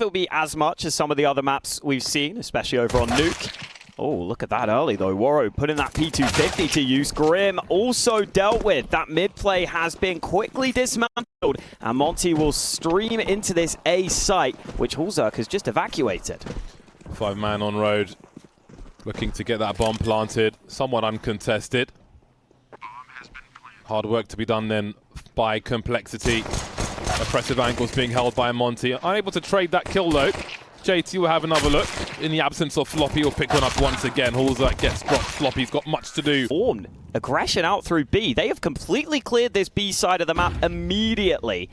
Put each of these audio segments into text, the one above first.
It'll be as much as some of the other maps we've seen, especially over on Nuke. Oh, look at that early though. Woro putting that P250 to use. Grim also dealt with. That mid play has been quickly dismantled, and Monte will stream into this A site, which hallzerk has just evacuated. 5-man on road, looking to get that bomb planted. Somewhat uncontested. Hard work to be done then by kRaSnaL. Oppressive angles being held by Monte. Unable to trade that kill though. JT will have another look. In the absence of floppy, will pick one up once again. hallzerk gets dropped. Floppy's got much to do. Aggression out through B. They have completely cleared this B side of the map immediately.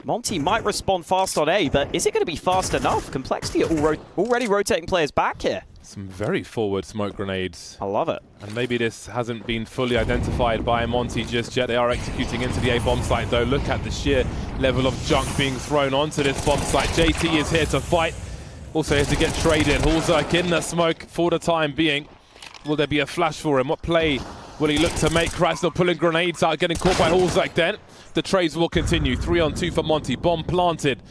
Monte might respond fast on A, but is it going to be fast enough? Complexity are already rotating players back here. Some very forward smoke grenades. I love it. And maybe this hasn't been fully identified by Monte just yet. They are executing into the A bomb site though. Look at the sheer level of junk being thrown onto this bomb site. JT is here to fight. Also here to get traded. hallzerk in the smoke for the time being. Will there be a flash for him? What play will he look to make? kRaSnaL pulling grenades out, getting caught by hallzerk then. The trades will continue. 3-on-2 for Monte. Bomb planted.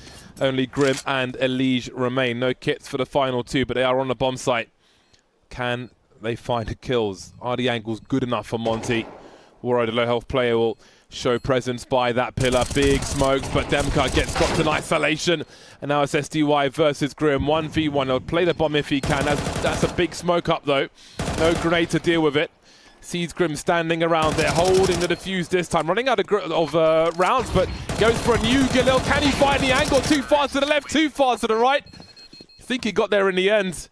Only Grim and Elige remain. No kits for the final two, but they are on the bomb site. Can they find the kills? Are the angles good enough for Monte? Woro, the low health player, will show presence by that pillar. Big smokes, but Demka gets dropped in isolation. And now it's SDY versus Grim. 1v1. He'll play the bomb if he can. That's a big smoke up though. No grenade to deal with it. Sees Grim standing around there, holding the defuse this time. Running out of rounds, but goes for a new Galil. Can he find the angle? Too far to the left, too far to the right. I think he got there in the end.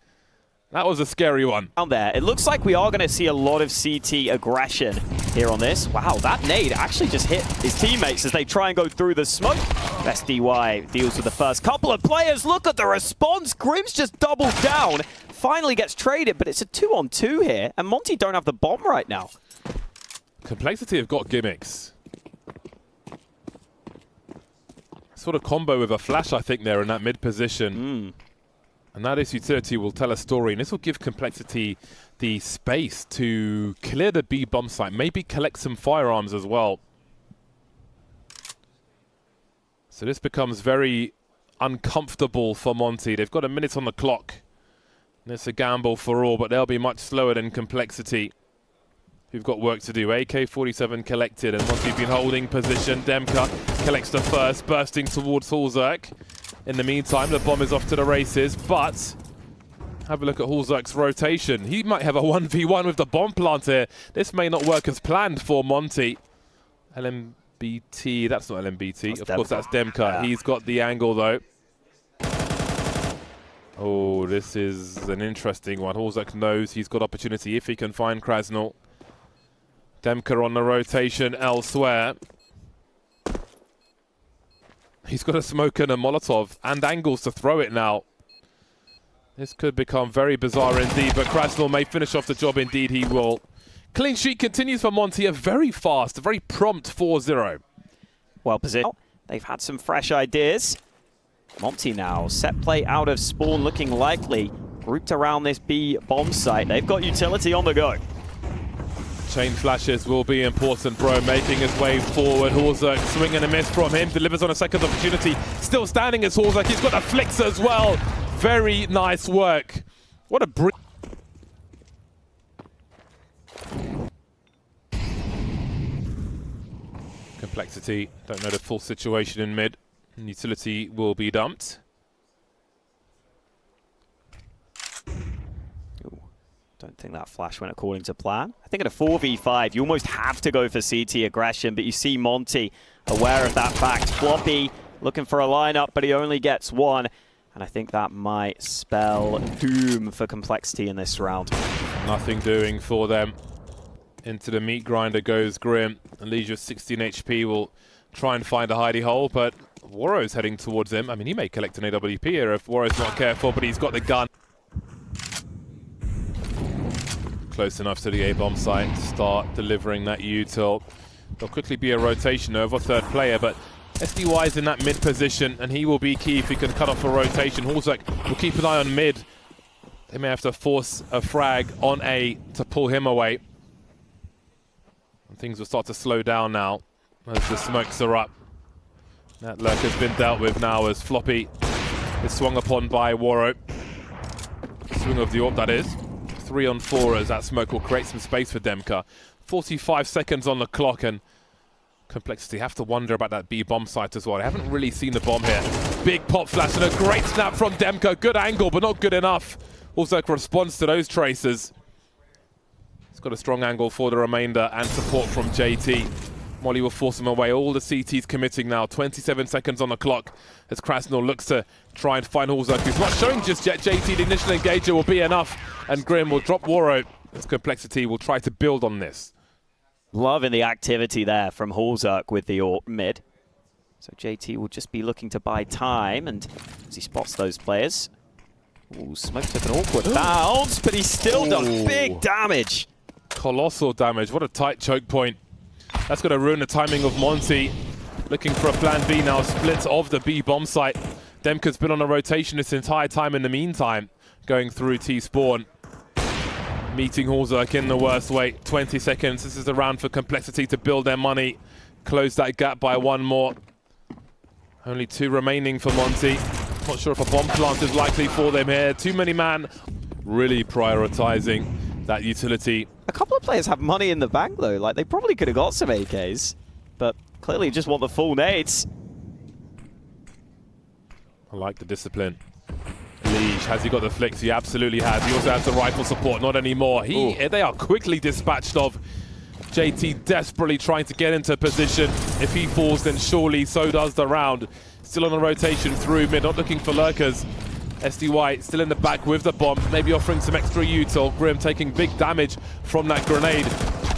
That was a scary one. Down there, it looks like we are going to see a lot of CT aggression here on this. Wow, that nade actually just hit his teammates as they try and go through the smoke. SDY deals with the first couple of players. Look at the response. Grim's just doubled down. Finally gets traded, but it's a 2-on-2 here, and Monte don't have the bomb right now. kRaSnaL have got gimmicks. Sort of combo with a flash, I think, there in that mid position. And that is utility will tell a story, and this will give kRaSnaL the space to clear the B bomb site, maybe collect some firearms as well. So this becomes very uncomfortable for Monte. They've got a minute on the clock. And it's a gamble for all, but they'll be much slower than kRaSnaL, who've got work to do. AK-47 collected, and Monte's been holding position. Demka collects the first, bursting towards hallzerk. In the meantime, the bomb is off to the races, but have a look at hallzerk's rotation. He might have a 1v1 with the bomb plant here. This may not work as planned for Monte. LMBT, that's not LMBT. Of course, that's Demka. Yeah. He's got the angle, though. Oh, this is an interesting one. hallzerk knows he's got opportunity if he can find kRaSnaL. Demka on the rotation elsewhere. He's got a smoke and a Molotov and angles to throw it now. This could become very bizarre indeed, but kRaSnaL may finish off the job. Indeed, he will. Clean sheet continues for Monte. A very fast, a very prompt 4-0. Well positioned. They've had some fresh ideas. Monte now, set play out of spawn looking likely. Grouped around this B bomb site. They've got utility on the go. Chain flashes will be important, bro. Making his way forward. hallzerk, swing and a miss from him. Delivers on a second opportunity. Still standing as hallzerk. He's got the flicks as well. Very nice work. What a kRaSnaL. Don't know the full situation in mid. Utility will be dumped. Don't think that flash went according to plan. I think at a 4v5, you almost have to go for CT aggression, but you see Monte aware of that fact. Floppy looking for a lineup, but he only gets one. And I think that might spell doom for kRaSnaL in this round. Nothing doing for them. Into the meat grinder goes Grim. Elige with 16 HP will try and find a hidey hole, but Woro's heading towards him. I mean, he may collect an AWP here if Woro's not careful, but he's got the gun. Close enough to the A-bomb site to start delivering that util. There'll quickly be a rotation over third player, but SDY is in that mid position, and he will be key if he can cut off a rotation. hallzerk will keep an eye on mid. They may have to force a frag on A to pull him away. And things will start to slow down now as the smokes are up. That lurk has been dealt with now as floppy It's swung upon by Waro. Swing of the AWP, that is. 3 on 4 as that smoke will create some space for Demka. 45 seconds on the clock, and Complexity have to wonder about that B bomb site as well. They haven't really seen the bomb here. Big pop flash and a great snap from Demka. Good angle, but not good enough. Also responds to those tracers. He's got a strong angle for the remainder and support from JT. Molly will force him away. All the CTs committing now. 27 seconds on the clock as kRaSnaL looks to try and find hallzerk, who's not showing just yet. JT, the initial engager, will be enough, and Grim will drop Waro as Complexity will try to build on this. Loving the activity there from hallzerk with the AWP mid. So JT will just be looking to buy time, and as he spots those players. Ooh, Smoke took an awkward bounce, but he still does big damage. Colossal damage. What a tight choke point. That's going to ruin the timing of Monte. Looking for a plan B now. Split of the B bomb site. Demka's been on a rotation this entire time in the meantime, going through T-spawn. Meeting hallzerk in the worst way. 20 seconds. This is the round for Complexity to build their money. Close that gap by one more. Only 2 remaining for Monte. Not sure if a bomb plant is likely for them here. Too many man. Really prioritizing that utility. A couple of players have money in the bank though. Like, they probably could have got some AKs, but clearly just want the full nades. I like the discipline. Elige, has he got the flicks? He absolutely has. He also has the rifle support, not anymore. They are quickly dispatched of. JT desperately trying to get into position. If he falls, then surely so does the round. Still on the rotation through mid, not looking for lurkers. SDY still in the back with the bomb, maybe offering some extra util. Grim taking big damage from that grenade.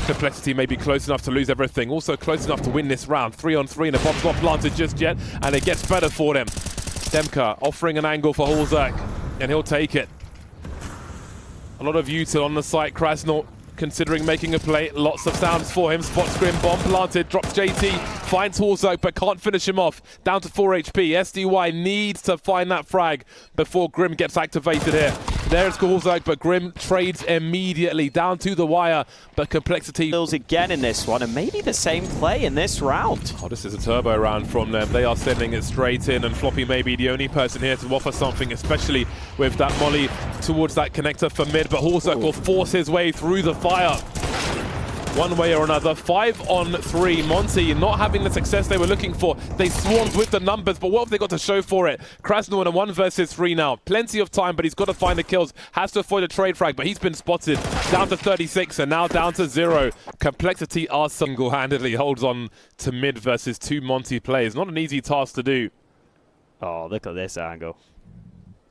Complexity may be close enough to lose everything. Also close enough to win this round. 3 on 3, and the bomb's not planted just yet, and it gets better for them. Demka offering an angle for hallzerk, and he'll take it. A lot of util on the site. kRaSnaL considering making a play. Lots of sounds for him. Spots Grim, bomb planted, drops JT, finds hallzerk but can't finish him off. Down to 4 HP. SDY needs to find that frag before Grim gets activated here. There's hallzerk, but Grim trades immediately down to the wire. But Complexity Kills again in this one, and maybe the same play in this round. Oh, this is a turbo round from them. They are sending it straight in, and Floppy may be the only person here to offer something, especially with that molly towards that connector for mid. But hallzerk will force his way through the fire. One way or another. 5 on 3. Monte not having the success they were looking for. They swarmed with the numbers, but what have they got to show for it? kRaSnaL in a 1 versus 3 now. Plenty of time, but he's got to find the kills. Has to avoid a trade frag, but he's been spotted. Down to 36 and now down to 0. Complexity are single-handedly holds on to mid versus 2 Monte players. Not an easy task to do. Oh, look at this angle.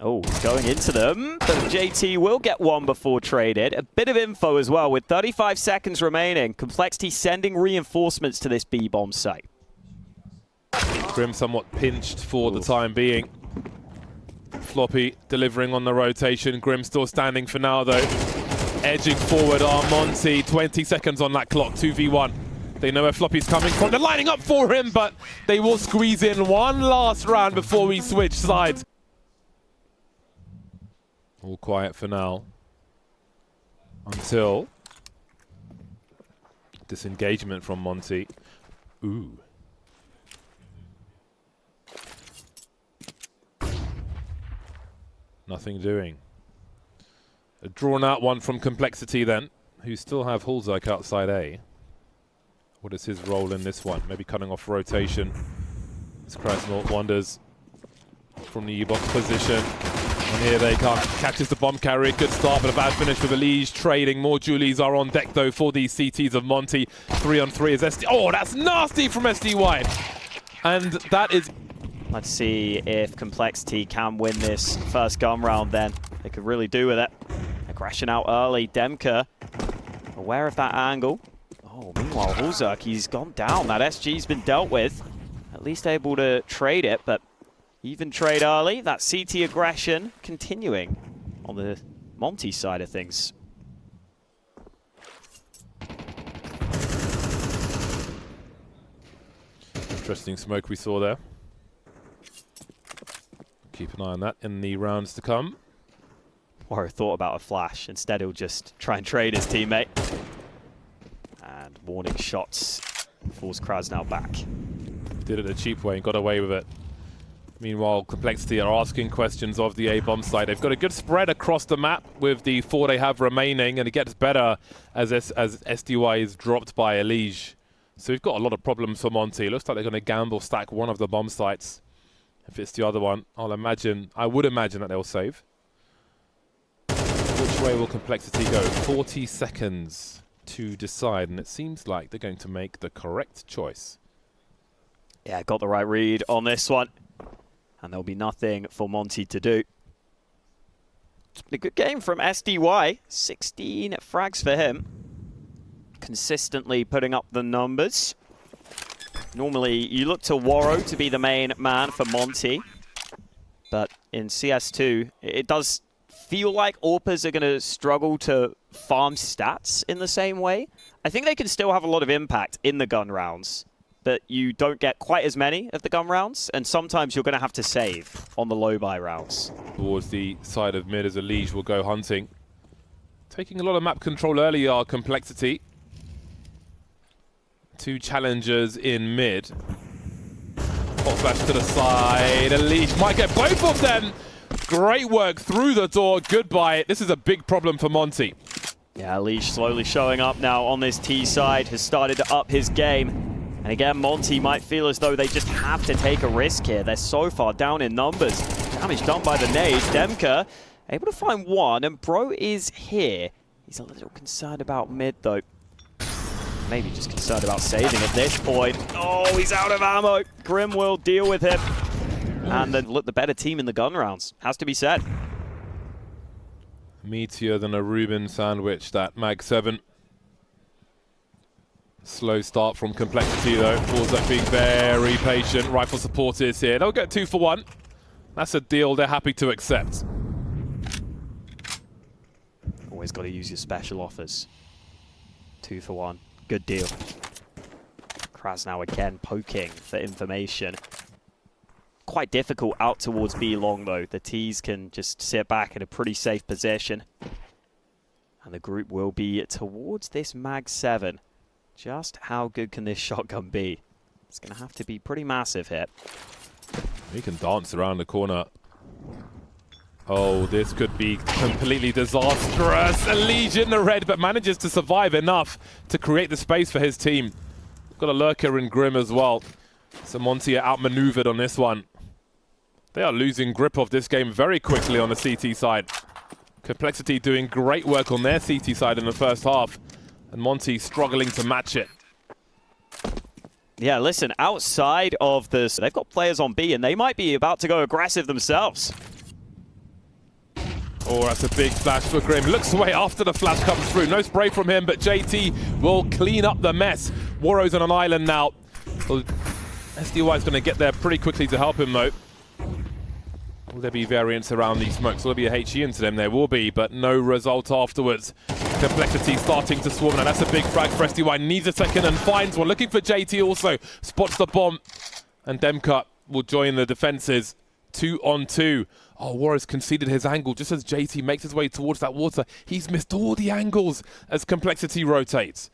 Oh, he's going into them, but JT will get one before traded. A bit of info as well, with 35 seconds remaining. Complexity sending reinforcements to this B-bomb site. Grim somewhat pinched for the time being. Floppy delivering on the rotation. Grim still standing for now, though. Edging forward are Monte. 20 seconds on that clock, 2v1. They know where Floppy's coming from. They're lining up for him, but they will squeeze in one last round before we switch sides. All quiet for now, until disengagement from Monte. Ooh. Nothing doing. A drawn out one from Complexity then, who still have hallzerk outside A. What is his role in this one? Maybe cutting off rotation. As kRaSnaL wanders from the U-box position. And here they come. Catches the bomb carrier. Good start, but a bad finish with Elige trading. More Julies are on deck, though, for these CTs of Monte. 3 on 3 is SD. Oh, that's nasty from SDY. And that is... Let's see if Complexity can win this first gun round then. They could really do with it. They're crashing out early. Demka, aware of that angle. Oh, meanwhile, hallzerk, he's gone down. That SG's been dealt with. At least able to trade it, but... Even trade early, that CT aggression continuing on the Monte side of things. Interesting smoke we saw there. Keep an eye on that in the rounds to come. Waro thought about a flash. Instead, he'll just try and trade his teammate. And warning shots force kRaSnaL back. Did it a cheap way and got away with it. Meanwhile, Complexity are asking questions of the A-bomb side. They've got a good spread across the map with the 4 they have remaining, and it gets better as SDY is dropped by Elige. So we've got a lot of problems for Monte. It looks like they're going to gamble stack one of the bomb sites. If it's the other one, I would imagine that they'll save. Which way will Complexity go? 40 seconds to decide, and it seems like they're going to make the correct choice. Yeah, got the right read on this one. And there'll be nothing for Monte to do. It's been a good game from SDY. 16 frags for him. Consistently putting up the numbers. Normally, you look to Waro to be the main man for Monte. But in CS2, it does feel like AWPers are going to struggle to farm stats in the same way. I think they can still have a lot of impact in the gun rounds, but you don't get quite as many of the gun rounds, and sometimes you're going to have to save on the low-buy rounds. Towards the side of mid as Elige will go hunting. Taking a lot of map control early are Complexity. 2 challengers in mid. Hot flash to the side. Elige might get both of them. Great work through the door. Goodbye. This is a big problem for Monte. Yeah, Elige slowly showing up now on this T side, has started to up his game. And again, Monte might feel as though they just have to take a risk here. They're so far down in numbers. Damage done by the nades. Demka able to find one, and Bro is here. He's a little concerned about mid, though. Maybe just concerned about saving at this point. Oh, he's out of ammo. Grim will deal with him. And then look, the better team in the gun rounds, has to be said. Meteor than a Reuben sandwich, that Mag 7. Slow start from Complexity though. hallzerk being very patient. Rifle support is here. They'll get 2 for 1. That's a deal they're happy to accept. Always got to use your special offers. 2 for 1. Good deal. kRaSnaL again poking for information. Quite difficult out towards B long though. The T's can just sit back in a pretty safe position. And the group will be towards this Mag 7. Just how good can this shotgun be? It's going to have to be pretty massive here. He can dance around the corner. Oh, this could be completely disastrous. Elige in the red, but manages to survive enough to create the space for his team. Got a lurker in Grim as well. So Monte are outmaneuvered on this one. They are losing grip of this game very quickly on the CT side. Complexity doing great work on their CT side in the first half. And Monte struggling to match it. Yeah, listen, outside of this, they've got players on B, and they might be about to go aggressive themselves. Oh, that's a big flash for Grim. Looks away after the flash comes through. No spray from him, but JT will clean up the mess. Waro's on an island now. Well, SDY is going to get there pretty quickly to help him, though. Will there be variants around these smokes? Will there be a HE into them? There will be, but no result afterwards. Complexity starting to swarm. Now that's a big frag for SDY. Needs a second and finds one. Looking for JT also. Spots the bomb. And Demka will join the defenses. 2 on 2. Oh, Waro's conceded his angle just as JT makes his way towards that water. He's missed all the angles as Complexity rotates.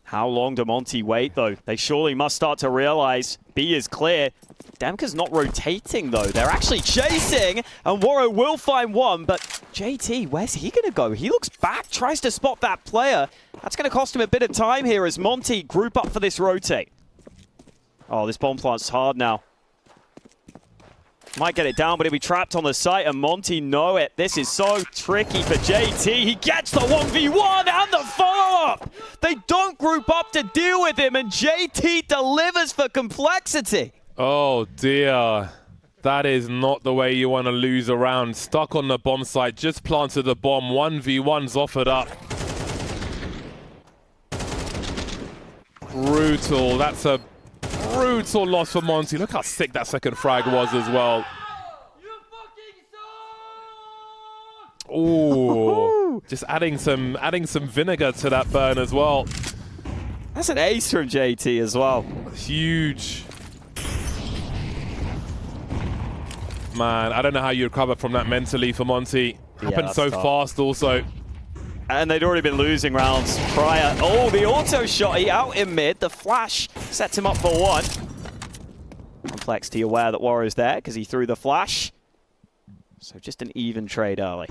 How long do Monte wait, though? They surely must start to realize B is clear. Demka's not rotating, though. They're actually chasing, and Waro will find one, but JT, where's he going to go? He looks back, tries to spot that player. That's going to cost him a bit of time here as Monte group up for this rotate. Oh, this bomb plant's hard now. Might get it down, but he'll be trapped on the site, and Monte know it. This is so tricky for JT. He gets the 1v1 and the follow-up. They don't group up to deal with him, and JT delivers for Complexity. Oh, dear. That is not the way you want to lose a round. Stuck on the bomb site, just planted the bomb. 1v1's offered up. Brutal. That's a brutal loss for Monte. Look how sick that second frag was as well. Oh, just adding some vinegar to that burn as well. That's an ace from JT as well. Huge. Man, I don't know how you recover from that mentally for Monte. Happened so fast also. And they'd already been losing rounds prior. Oh, the auto shot out in mid. The flash sets him up for one. Complexity aware that Warrior's there because he threw the flash. So just an even trade early.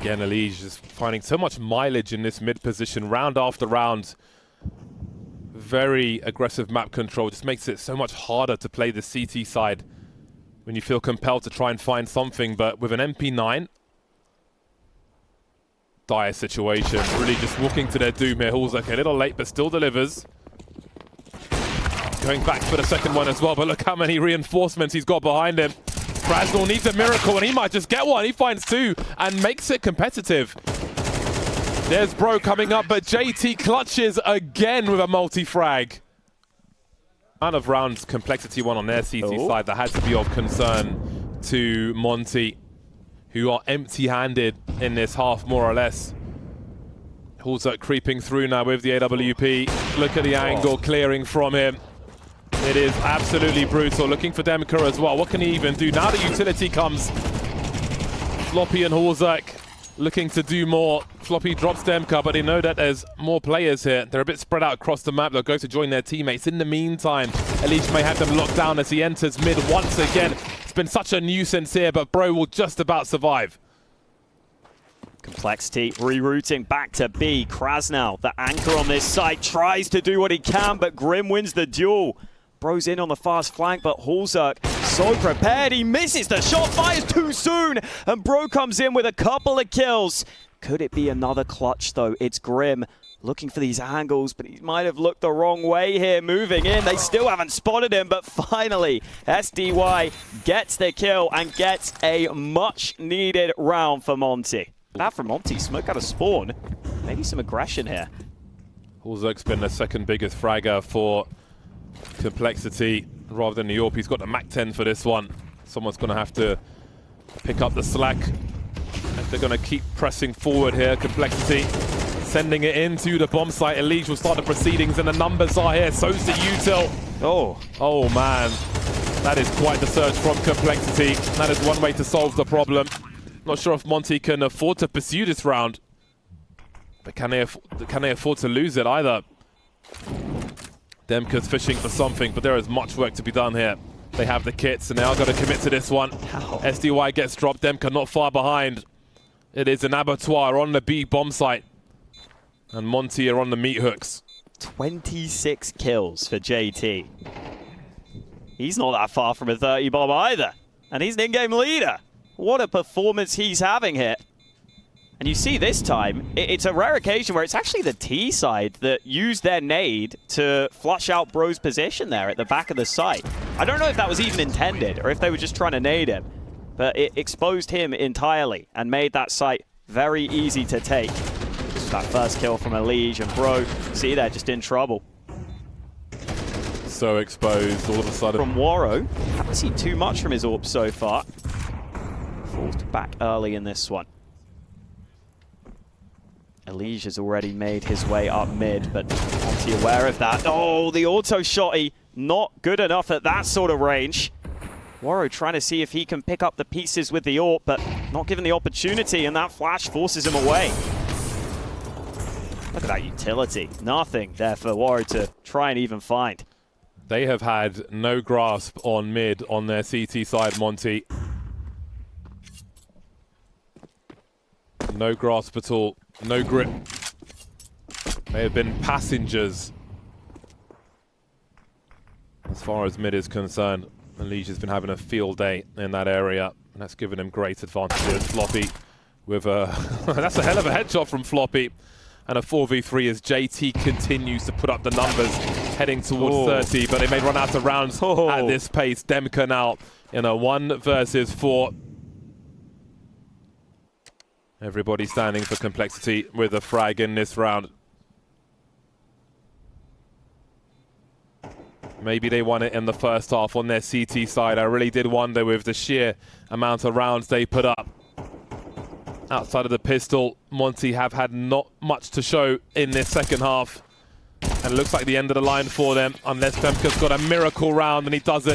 Again, Elige is finding so much mileage in this mid position, round after round. Very aggressive map control, just makes it so much harder to play the CT side when you feel compelled to try and find something. But with an MP9, dire situation, really just walking to their doom here. hallzerk a little late, but still delivers. Going back for the second one as well, but look how many reinforcements he's got behind him. kRaSnaL needs a miracle, and he might just get one. He finds two and makes it competitive. There's Bro coming up, but JT clutches again with a multi-frag. Amount of rounds complexity one on their CT side that had to be of concern to Monte, who are empty-handed in this half, more or less. hallzerk creeping through now with the AWP. Look at the angle clearing from him. It is absolutely brutal. Looking for Demka as well. What can he even do? Now the utility comes. floppy and hallzerk looking to do more. floppy drops Demka, but they know that there's more players here. They're a bit spread out across the map. They'll go to join their teammates. In the meantime, Elige may have them locked down as he enters mid once again. It's been such a nuisance here, but Bro will just about survive. Complexity rerouting back to B. kRaSnaL, the anchor on this side, tries to do what he can, but Grim wins the duel. Bro's in on the fast flank, but hallzerk so prepared. He misses the shot, fires too soon, and Bro comes in with a couple of kills. Could it be another clutch, though? It's Grim looking for these angles, but he might have looked the wrong way here. Moving in, they still haven't spotted him, but finally, SDY gets the kill and gets a much-needed round for Monte. That from Monte, smoke out of spawn. Maybe some aggression here. hallzerk's been the second biggest fragger for complexity rather than the AWP. He's got the MAC-10 for this one. Someone's going to have to pick up the slack if they're going to keep pressing forward here. Complexity sending it into the bomb site. Elige will start the proceedings, and the numbers are here. So's the util. Oh man, that is quite the surge from complexity. That is one way to solve the problem. Not sure if Monte can afford to pursue this round, but can they afford to lose it either? Demka's fishing for something, but there is much work to be done here. They have the kits, and they are going to commit to this one. SDY gets dropped, Demka not far behind. It is an abattoir on the B bomb site, and Monte are on the meat hooks. 26 kills for JT. He's not that far from a 30 bomb either, and he's an in-game leader. What a performance he's having here. And you see this time, it's a rare occasion where it's actually the T side that used their nade to flush out Bro's position there at the back of the site. I don't know if that was even intended or if they were just trying to nade him, but it exposed him entirely and made that site very easy to take. That first kill from Elige, and Bro, see, they're just in trouble. So exposed all of a sudden. From Waro, haven't seen too much from his AWP so far. Forced back early in this one. Elige has already made his way up mid, but Monte aware of that. Oh, the auto shotty, not good enough at that sort of range. Waro trying to see if he can pick up the pieces with the AWP, but not given the opportunity, and that flash forces him away. Look at that utility. Nothing there for Waro to try and even find. They have had no grasp on mid on their CT side, Monte. No grasp at all. No grip. They have been passengers as far as mid is concerned. Elige has been having a field day in that area, and that's given him great advantages. floppy with a... that's a hell of a headshot from floppy. And a 4v3 as JT continues to put up the numbers, heading towards 30, but they may run out of rounds at this pace. Demka now in a 1 versus 4. Everybody standing for complexity with a frag in this round. Maybe they won it in the first half on their CT side. I really did wonder with the sheer amount of rounds they put up. Outside of the pistol, Monte have had not much to show in this second half. And it looks like the end of the line for them, unless Demka's got a miracle round, and he doesn't.